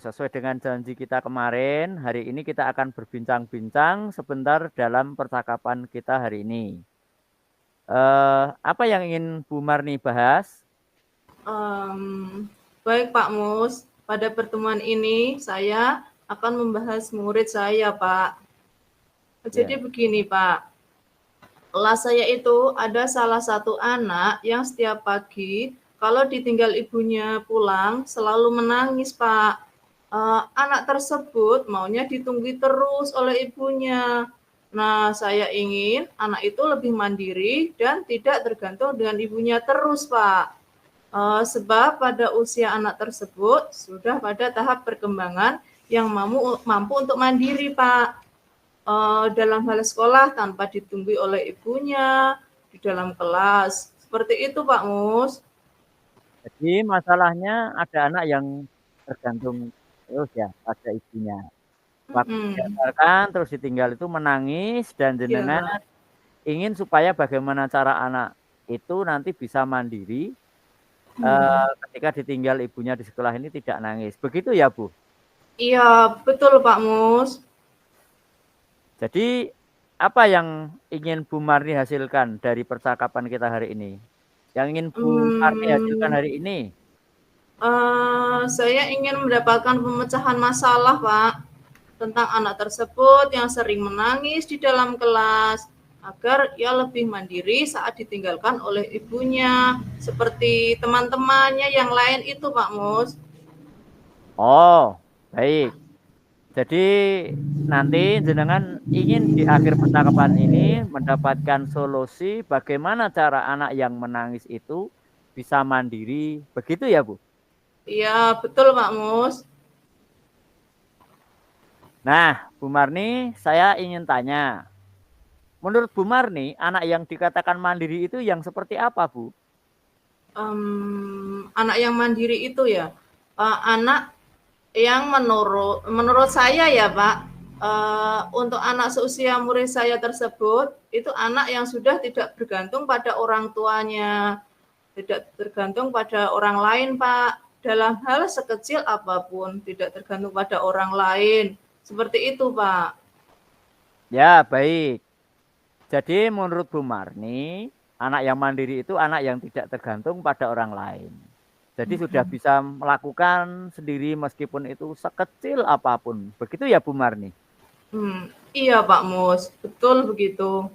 sesuai dengan janji kita kemarin, hari ini kita akan berbincang-bincang sebentar dalam percakapan kita hari ini. Apa yang ingin Bu Marni bahas? Baik Pak Mus, pada pertemuan ini saya akan membahas murid saya Pak. Jadi Ya. begini Pak, kelas saya itu ada salah satu anak yang setiap pagi kalau ditinggal ibunya pulang selalu menangis Pak. Anak tersebut maunya ditunggu terus oleh ibunya. Nah, saya ingin anak itu lebih mandiri dan tidak tergantung dengan ibunya terus Pak. Sebab pada usia anak tersebut sudah pada tahap perkembangan yang mampu untuk mandiri Pak. Dalam hal sekolah tanpa ditunggui oleh ibunya, di dalam kelas. Seperti itu Pak Mus. Jadi masalahnya ada anak yang tergantung terus ya pada ibunya. Waktu Mhm. diajarkan terus ditinggal itu menangis dan jenengan Iya. ingin supaya bagaimana cara anak itu nanti bisa mandiri Mhm. ketika ditinggal ibunya di sekolah ini tidak nangis. Begitu ya, Bu? Iya, betul Pak Mus. Jadi apa yang ingin Bu Marni hasilkan dari percakapan kita hari ini? Yang ingin Bu Marni hasilkan Mmm, hari ini? saya ingin mendapatkan pemecahan masalah, Pak, tentang anak tersebut yang sering menangis di dalam kelas, agar ia lebih mandiri saat ditinggalkan oleh ibunya, seperti teman-temannya yang lain itu, Pak Mus. Oh, baik. Jadi nanti jenengan ingin di akhir percakapan ini mendapatkan solusi bagaimana cara anak yang menangis itu bisa mandiri. Begitu ya, Bu? Iya, betul Pak Mus. Nah, Bu Marni, saya ingin tanya. Menurut Bu Marni, anak yang dikatakan mandiri itu yang seperti apa, Bu? Anak yang mandiri itu ya, anak yang menurut saya ya Pak, untuk anak seusia murid saya tersebut, itu anak yang sudah tidak bergantung pada orang tuanya, tidak tergantung pada orang lain Pak, dalam hal sekecil apapun, tidak tergantung pada orang lain, seperti itu Pak. Ya, baik. Jadi menurut Bu Marni, anak yang mandiri itu anak yang tidak tergantung pada orang lain. Jadi sudah bisa melakukan sendiri meskipun itu sekecil apapun. Begitu ya Bu Marni? Iya Pak Mus, betul begitu.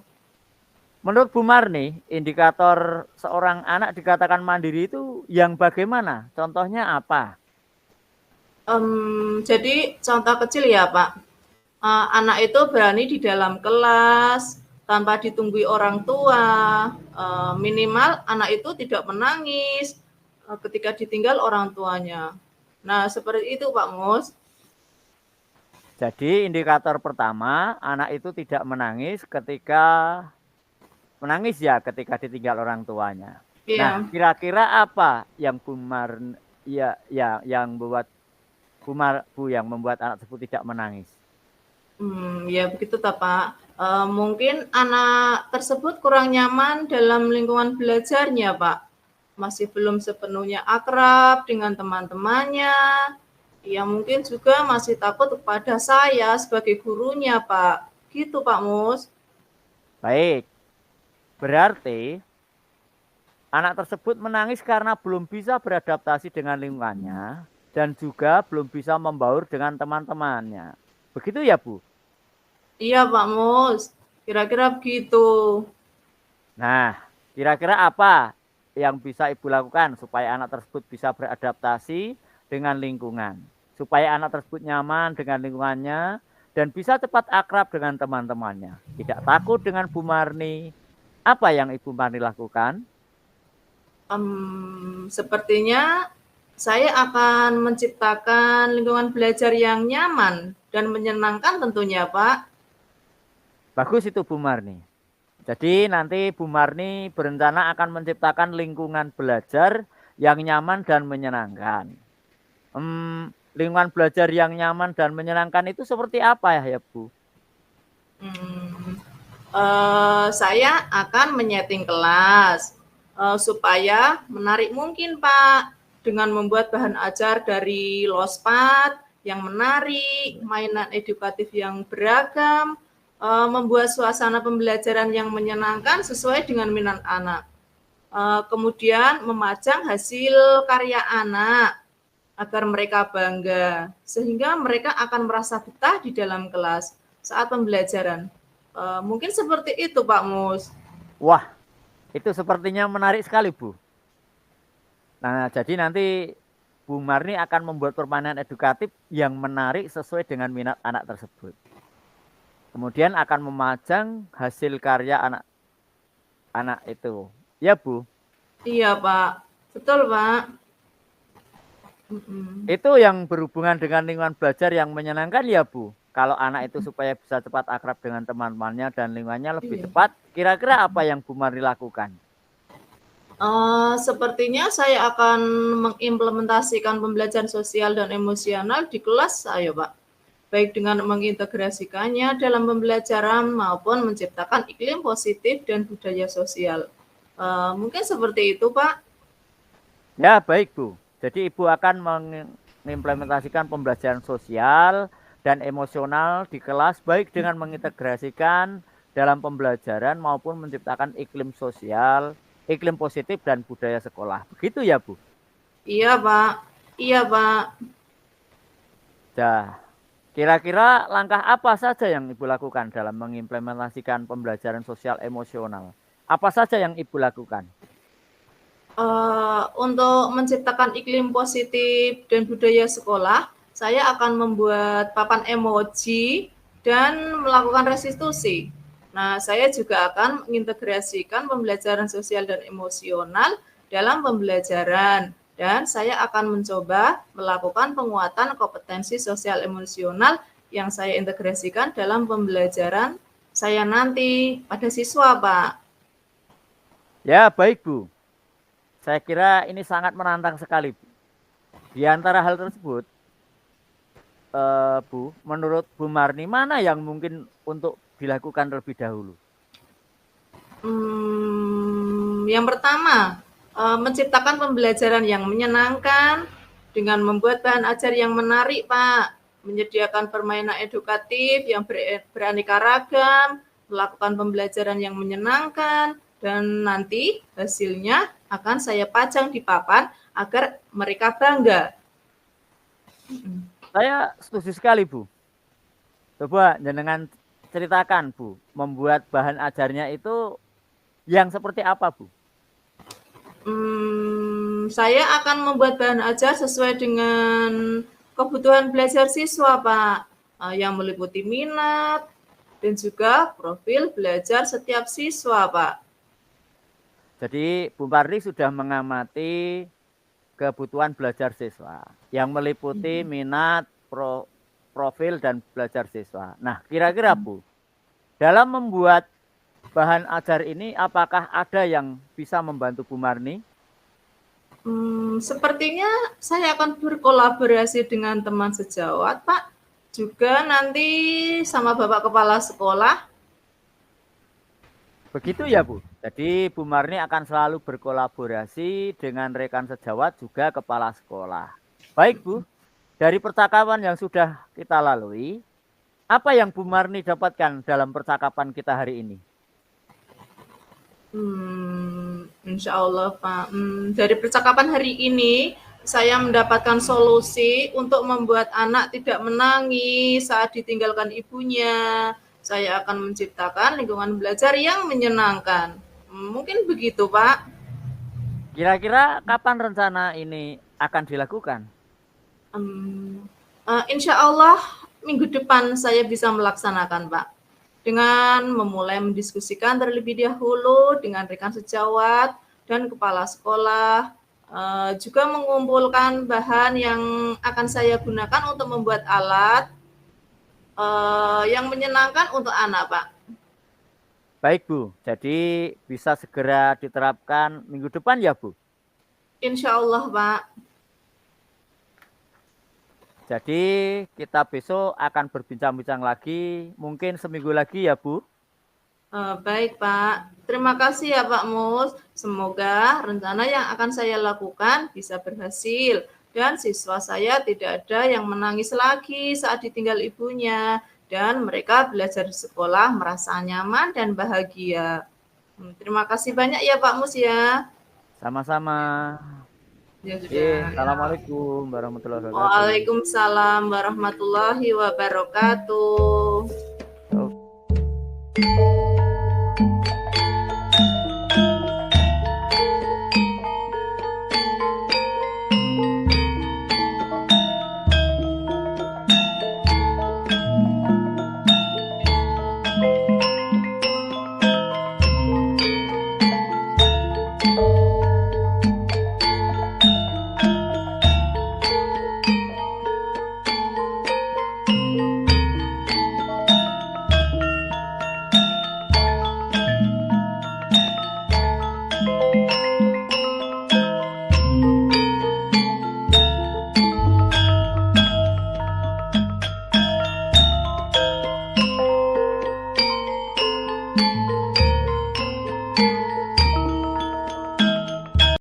Menurut Bu Marni, indikator seorang anak dikatakan mandiri itu yang bagaimana? Contohnya apa? Jadi contoh kecil ya Pak, anak itu berani di dalam kelas tanpa ditunggui orang tua, minimal anak itu tidak menangis ketika ditinggal orang tuanya. Nah, seperti itu Pak Mus. Jadi indikator pertama, anak itu tidak menangis ketika ketika ditinggal orang tuanya. Nah, Iya, kira-kira apa yang Bu Marni ya yang membuat Bu yang membuat anak tersebut tidak menangis? ya begitu tak Pak. Mungkin anak tersebut kurang nyaman dalam lingkungan belajarnya Pak. Masih belum sepenuhnya akrab dengan teman-temannya. Ya mungkin juga masih takut kepada saya sebagai gurunya Pak. Gitu Pak Mus. Baik, berarti anak tersebut menangis karena belum bisa beradaptasi dengan lingkungannya dan juga belum bisa membaur dengan teman-temannya. Begitu ya, Bu? Iya Pak Mus, kira-kira begitu. Nah, kira-kira apa yang bisa Ibu lakukan supaya anak tersebut bisa beradaptasi dengan lingkungan? Supaya anak tersebut nyaman dengan lingkungannya dan bisa cepat akrab dengan teman-temannya. Tidak takut dengan Bu Marni. Apa yang Ibu Marni lakukan? Sepertinya saya akan menciptakan lingkungan belajar yang nyaman dan menyenangkan tentunya Pak. Bagus itu Bu Marni. Jadi nanti Bu Marni berencana akan menciptakan lingkungan belajar yang nyaman dan menyenangkan. Lingkungan belajar yang nyaman dan menyenangkan itu seperti apa ya Bu? Hmm, saya akan menyeting kelas supaya menarik mungkin Pak dengan membuat bahan ajar dari lospad yang menarik, mainan edukatif yang beragam, membuat suasana pembelajaran yang menyenangkan sesuai dengan minat anak. Kemudian memajang hasil karya anak agar mereka bangga, sehingga mereka akan merasa betah di dalam kelas saat pembelajaran. Mungkin seperti itu, Pak Mus. Wah, itu sepertinya menarik sekali, Bu. Nah, jadi nanti Bu Marni akan membuat permainan edukatif yang menarik sesuai dengan minat anak tersebut. Kemudian akan memajang hasil karya anak-anak itu. Ya, Bu? Iya, Pak. Betul, Pak. Itu yang berhubungan dengan lingkungan belajar yang menyenangkan ya, Bu? Kalau anak itu supaya bisa cepat akrab dengan teman-temannya dan lingkungannya lebih cepat, kira-kira apa yang Bu Marni lakukan? Sepertinya saya akan mengimplementasikan pembelajaran sosial dan emosional di kelas saya, Pak. Baik dengan mengintegrasikannya dalam pembelajaran maupun menciptakan iklim positif dan budaya sosial. Mungkin seperti itu, Pak. Ya, baik, Bu. Jadi Ibu akan mengimplementasikan pembelajaran sosial dan emosional di kelas baik dengan mengintegrasikan dalam pembelajaran maupun menciptakan iklim sosial, iklim positif dan budaya sekolah. Begitu ya, Bu? Iya, Pak. Iya, Pak. Nah, kira-kira langkah apa saja yang Ibu lakukan dalam mengimplementasikan pembelajaran sosial emosional? Apa saja yang Ibu lakukan? Untuk menciptakan iklim positif dan budaya sekolah, saya akan membuat papan emoji dan melakukan restitusi. Nah, saya juga akan mengintegrasikan pembelajaran sosial dan emosional dalam pembelajaran, dan saya akan mencoba melakukan penguatan kompetensi sosial emosional yang saya integrasikan dalam pembelajaran saya nanti pada siswa, Pak. Ya, baik, Bu. Saya kira ini sangat menantang sekali, Bu. Di antara hal tersebut, Bu, menurut Bu Marni, mana yang mungkin untuk dilakukan terlebih dahulu? Yang pertama, menciptakan pembelajaran yang menyenangkan dengan membuat bahan ajar yang menarik, Pak. Menyediakan permainan edukatif yang beraneka ragam, melakukan pembelajaran yang menyenangkan, dan nanti hasilnya akan saya pajang di papan agar mereka bangga. Saya setuju sekali, Bu. Coba jenengan ceritakan, Bu, membuat bahan ajarnya itu yang seperti apa, Bu? Saya akan membuat bahan ajar sesuai dengan kebutuhan belajar siswa, Pak, yang meliputi minat dan juga profil belajar setiap siswa, Pak. Jadi Bu Marni sudah mengamati kebutuhan belajar siswa yang meliputi minat, profil, dan belajar siswa. Nah, kira-kira Bu, dalam membuat bahan ajar ini apakah ada yang bisa membantu Bu Marni? Sepertinya saya akan berkolaborasi dengan teman sejawat, Pak. Juga nanti sama Bapak Kepala Sekolah. Begitu ya, Bu. Jadi Bu Marni akan selalu berkolaborasi dengan rekan sejawat juga kepala sekolah. Baik, Bu. Dari percakapan yang sudah kita lalui, apa yang Bu Marni dapatkan dalam percakapan kita hari ini? Insya Allah, Pak. Dari percakapan hari ini, saya mendapatkan solusi untuk membuat anak tidak menangis saat ditinggalkan ibunya. Saya akan menciptakan lingkungan belajar yang menyenangkan. Mungkin begitu, Pak. Kira-kira kapan rencana ini akan dilakukan? Insya Allah minggu depan saya bisa melaksanakan, Pak. Dengan memulai mendiskusikan terlebih dahulu dengan rekan sejawat dan kepala sekolah, juga mengumpulkan bahan yang akan saya gunakan untuk membuat alat yang menyenangkan untuk anak, Pak. Baik, Bu. Jadi bisa segera diterapkan minggu depan ya, Bu? Insya Allah, Pak. Jadi kita besok akan berbincang-bincang lagi, mungkin seminggu lagi ya, Bu? Baik, Pak. Terima kasih ya, Pak Mus. Semoga rencana yang akan saya lakukan bisa berhasil dan siswa saya tidak ada yang menangis lagi saat ditinggal ibunya, dan mereka belajar di sekolah merasa nyaman dan bahagia. Terima kasih banyak ya Pak Mus ya. Sama-sama. Ya Oke, sudah. Ya. Assalamualaikum warahmatullahi wabarakatuh. Waalaikumsalam warahmatullahi wabarakatuh. Oke.